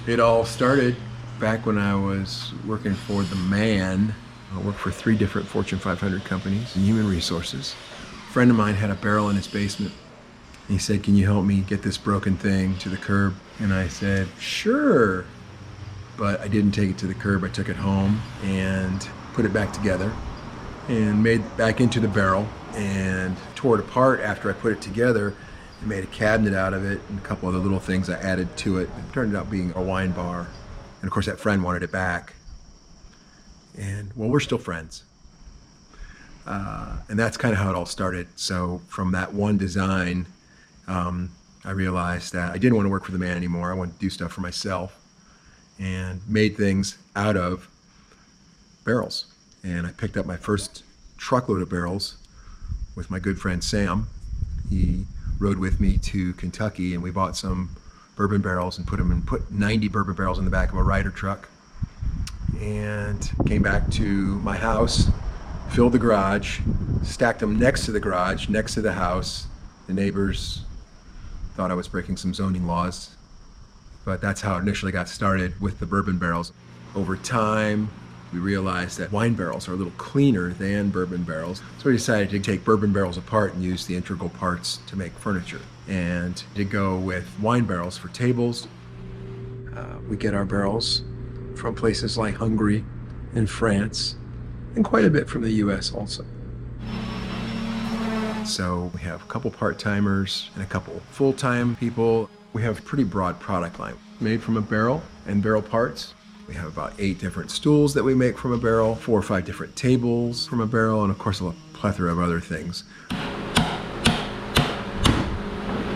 It all started back when I was working for the man. I worked for 3 different Fortune 500 companies in human resources. A friend of mine had a barrel in his basement. He said, "Can you help me get this broken thing to the curb?" And I said, "Sure." But I didn't take it to the curb. I took it home and put it back together and made it back into the barrel and tore it apart after I put it together and made a cabinet out of it and a couple other little things I added to it. It turned out being a wine bar. And of course that friend wanted it back. And well, we're still friends. And that's kind of how it all started. So from that one design, I realized that I didn't want to work for the man anymore. I wanted to do stuff for myself and made things out of barrels. And I picked up my first truckload of barrels with my good friend Sam. He rode with me to Kentucky and we bought some bourbon barrels and put 90 bourbon barrels in the back of a Ryder truck and came back to my house, filled the garage, stacked them next to the garage, next to the house. The neighbors thought I was breaking some zoning laws, but that's how it initially got started with the bourbon barrels. Over time, we realized that wine barrels are a little cleaner than bourbon barrels. So we decided to take bourbon barrels apart and use the integral parts to make furniture. And to go with wine barrels for tables. We get our barrels from places like Hungary and France, and quite a bit from the US also. So we have a couple part-timers and a couple full-time people. We have a pretty broad product line made from a barrel and barrel parts. We have about 8 different stools that we make from a barrel, 4 or 5 different tables from a barrel, and of course a plethora of other things.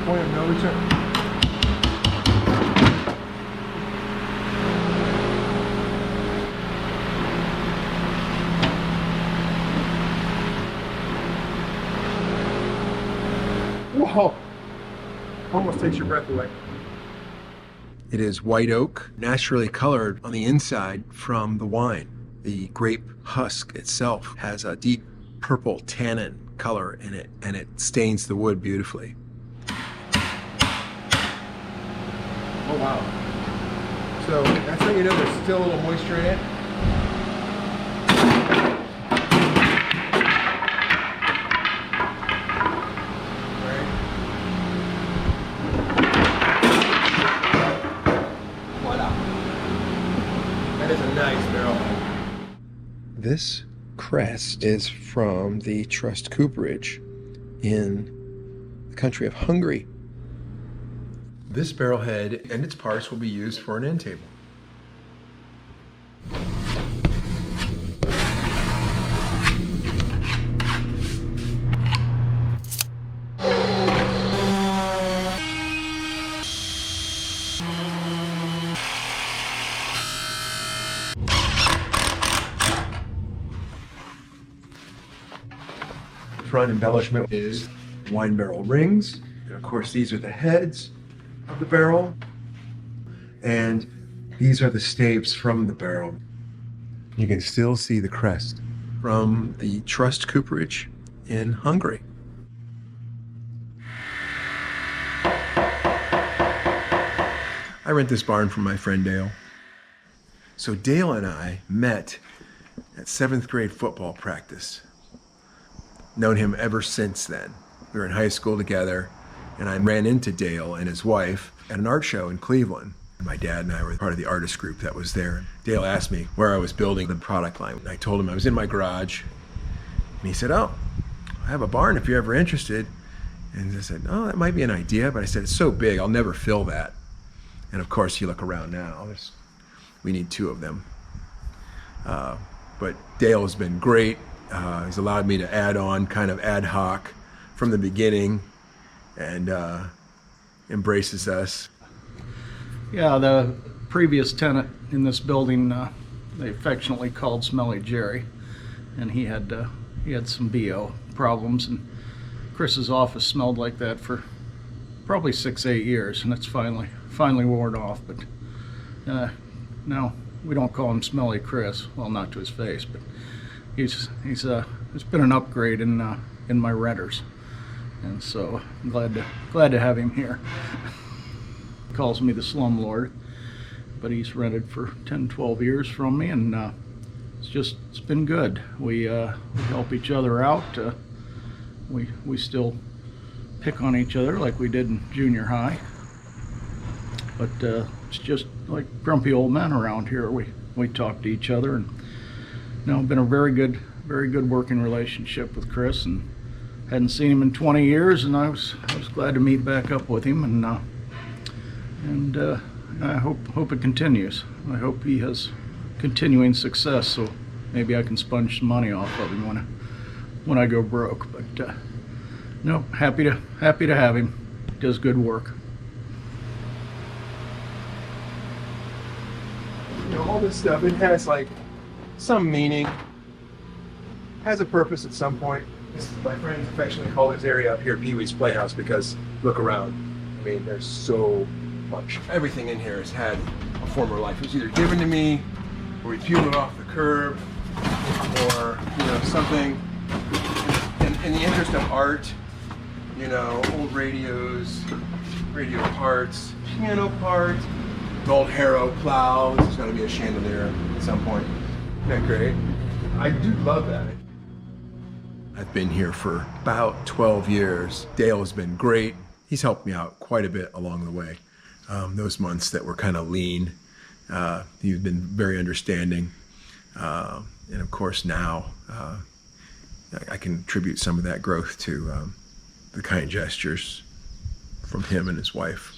Point of no return. Whoa! Almost takes your breath away. It is white oak, naturally colored on the inside from the wine. The grape husk itself has a deep purple tannin color in it, and it stains the wood beautifully. Oh wow. So that's how you know there's still a little moisture in it. That is a nice barrel. This crest is from the Trust cooperage in the country of Hungary. This barrel head and its parts will be used for an end table. Front embellishment is wine barrel rings. And of course, these are the heads of the barrel. And these are the staves from the barrel. You can still see the crest from the Trust cooperage in Hungary. I rent this barn from my friend Dale. So Dale and I met at 7th grade football practice. Known him ever since then. We were in high school together, and I ran into Dale and his wife at an art show in Cleveland. My dad and I were part of the artist group that was there. Dale asked me where I was building the product line. I told him I was in my garage, and he said, "Oh, I have a barn if you're ever interested." And I said, "Oh, that might be an idea," but I said, "It's so big, I'll never fill that." And of course, you look around now, we need 2 of them. But Dale has been great. He's allowed me to add on kind of ad hoc from the beginning and embraces us. Yeah, the previous tenant in this building, they affectionately called Smelly Jerry, and he had some BO problems, and Chris's office smelled like that for probably 6-8 years, and it's finally worn off. But no, we don't call him Smelly Chris. Well, not to his face, but it's been an upgrade in my renters, and so I'm glad to have him here. He calls me the slumlord, but he's rented for 10, 12 years from me, and it's been good. We help each other out. We still pick on each other like we did in junior high, but it's just like grumpy old men around here. We talk to each other, and been a very good working relationship with Chris, and hadn't seen him in 20 years, and I was glad to meet back up with him, and I hope it continues. I hope he has continuing success, so maybe I can sponge some money off of him when I go broke. But no, happy to have him. Does good work. All this stuff, it has like some meaning, has a purpose at some point. My friends affectionately call this area up here Pee-wee's Playhouse because look around. I mean, there's so much. Everything in here has had a former life. It was either given to me, or we peeled it off the curb, or something. In the interest of art, old radios, radio parts, piano parts, an old Harrow plow. There's got to be a chandelier at some point. Isn't that great? I do love that. I've been here for about 12 years. Dale has been great. He's helped me out quite a bit along the way. Those months that were kind of lean, he's been very understanding. And of course now, I can attribute some of that growth to the kind gestures from him and his wife.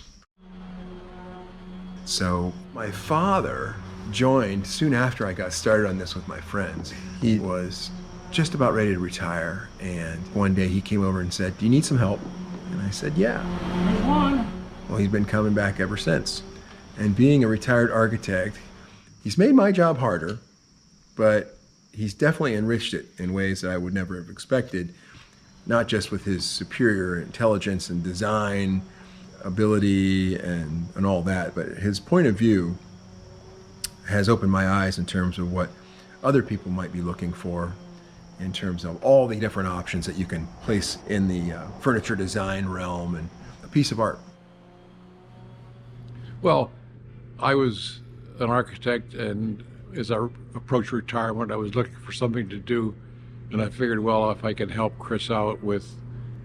So my father joined soon after I got started on this with my friends. He was just about ready to retire, and one day he came over and said, "Do you need some help?" And I said, "Yeah." Well, he's been coming back ever since. And being a retired architect, he's made my job harder, but he's definitely enriched it in ways that I would never have expected, not just with his superior intelligence and design ability and all that, but his point of view has opened my eyes in terms of what other people might be looking for, in terms of all the different options that you can place in the furniture design realm and a piece of art. Well, I was an architect, and as I approached retirement, I was looking for something to do, and I figured, well, if I could help Chris out with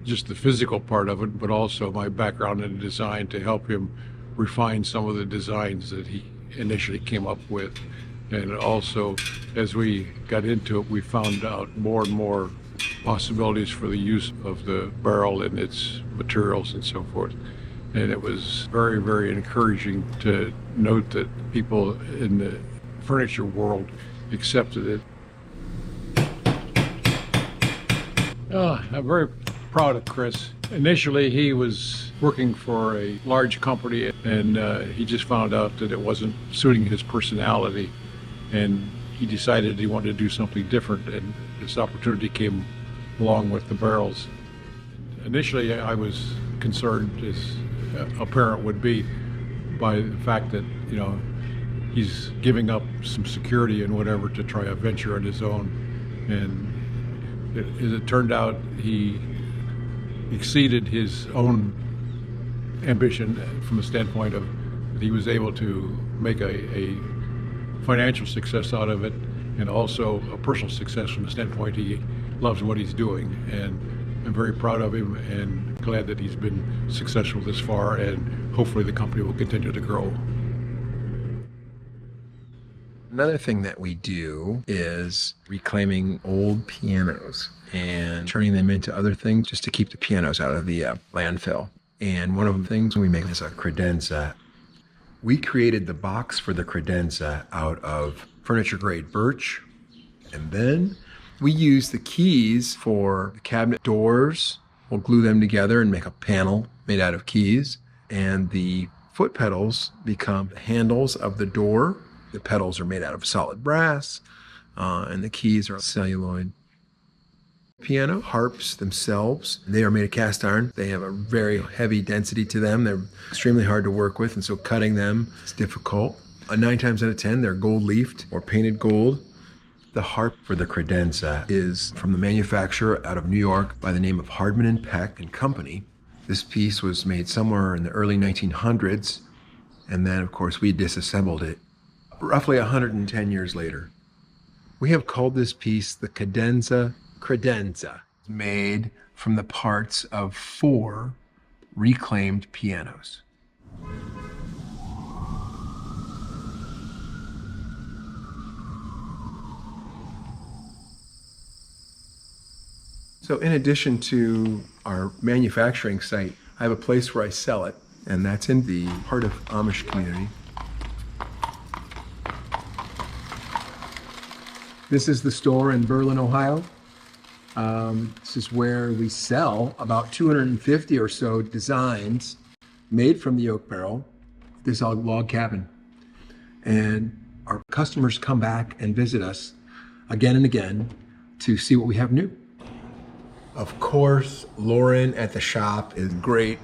just the physical part of it, but also my background in design to help him refine some of the designs that he initially came up with. And also, as we got into it, we found out more and more possibilities for the use of the barrel and its materials and so forth. And it was very, very encouraging to note that people in the furniture world accepted it. I'm very proud of Chris. Initially, he was working for a large company, and he just found out that it wasn't suiting his personality. And he decided he wanted to do something different, and this opportunity came along with the barrels. Initially, I was concerned, as a parent would be, by the fact that, he's giving up some security and whatever to try a venture on his own. And as it turned out, he exceeded his own ambition from the standpoint of that he was able to make a financial success out of it, and also a personal success from the standpoint he loves what he's doing. And I'm very proud of him and glad that he's been successful this far, and hopefully the company will continue to grow. Another thing that we do is reclaiming old pianos and turning them into other things just to keep the pianos out of the landfill. And one of the things we make is a credenza. We created the box for the credenza out of furniture-grade birch, and then we use the keys for the cabinet doors. We'll glue them together and make a panel made out of keys, and the foot pedals become the handles of the door. The pedals are made out of solid brass, and the keys are celluloid. Piano harps themselves, they are made of cast iron. They have a very heavy density to them. They're extremely hard to work with, and so cutting them is difficult. 9 times out of 10, they're gold leafed or painted gold. The harp for the credenza is from the manufacturer out of New York by the name of Hardman and Peck and Company. This piece was made somewhere in the early 1900s. And then, of course, we disassembled it roughly 110 years later. We have called this piece the cadenza credenza, made from the parts of 4 reclaimed pianos. So in addition to our manufacturing site, I have a place where I sell it, and that's in the heart of Amish community. This is the store in Berlin, Ohio. This is where we sell about 250 or so designs made from the oak barrel, this log cabin. And our customers come back and visit us again and again to see what we have new. Of course, Lauren at the shop is great.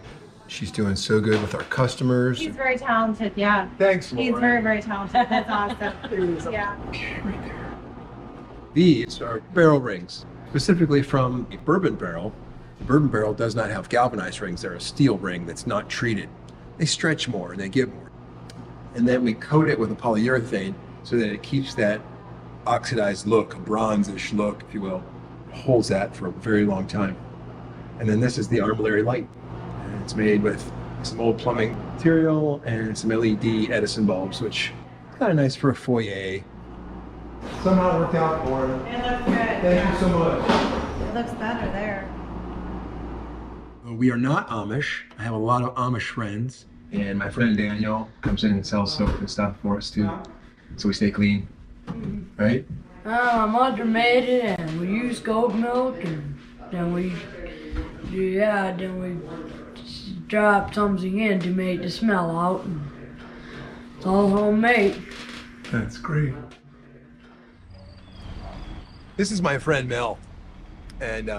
She's doing so good with our customers. He's very talented, yeah. Thanks, Lauren. He's very, very talented. That's awesome. Yeah. Okay, right there. These are barrel rings, specifically from a bourbon barrel. The bourbon barrel does not have galvanized rings. They're a steel ring that's not treated. They stretch more and they give more. And then we coat it with a polyurethane so that it keeps that oxidized look, a bronzish look, if you will. It holds that for a very long time. And then this is the armillary light. And it's made with some old plumbing material and some LED Edison bulbs, which is kind of nice for a foyer. Somehow it worked out for him. It looks good. Thank you so much. It looks better there. We are not Amish. I have a lot of Amish friends. And my friend Daniel comes in and sells soap and stuff for us too. So we stay clean. Right? My mother made it, and we use goat milk, and then we drop something in to make the smell out. And it's all homemade. That's great. This is my friend Mel. And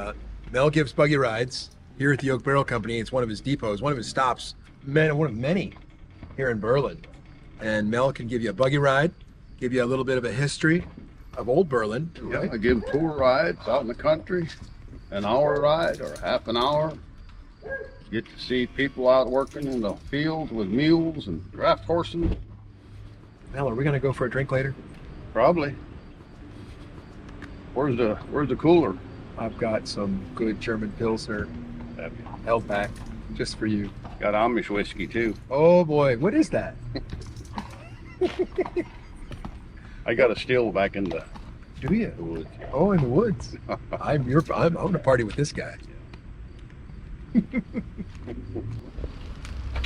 Mel gives buggy rides here at the Oak Barrel Company. It's one of his depots, one of his stops, one of many here in Berlin. And Mel can give you a buggy ride, give you a little bit of a history of old Berlin. Yeah, I give tour rides out in the country, an hour ride or half an hour. Get to see people out working in the fields with mules and draft horses. Mel, are we gonna go for a drink later? Probably. Where's the cooler? I've got some good German Pilsner held back just for you. Got Amish whiskey too. Oh boy, what is that? I got a still back in the Do you? woods. Oh, in the woods. I'm gonna party with this guy.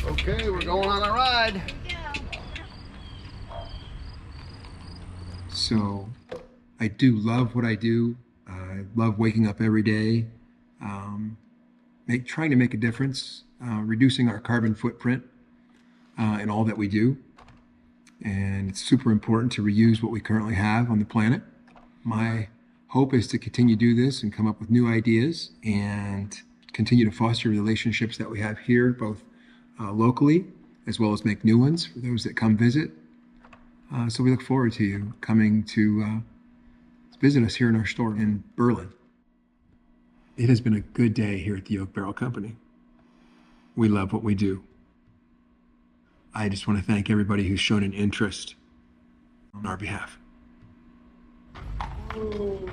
Okay, we're going on a ride. So I do love what I do. I love waking up every day, trying to make a difference, reducing our carbon footprint in all that we do. And it's super important to reuse what we currently have on the planet. My hope is to continue to do this and come up with new ideas and continue to foster relationships that we have here, both locally, as well as make new ones for those that come visit. So we look forward to you coming to visit us here in our store in Berlin. It has been a good day here at the Oak Barrel Company. We love what we do. I just want to thank everybody who's shown an interest on our behalf. Ooh.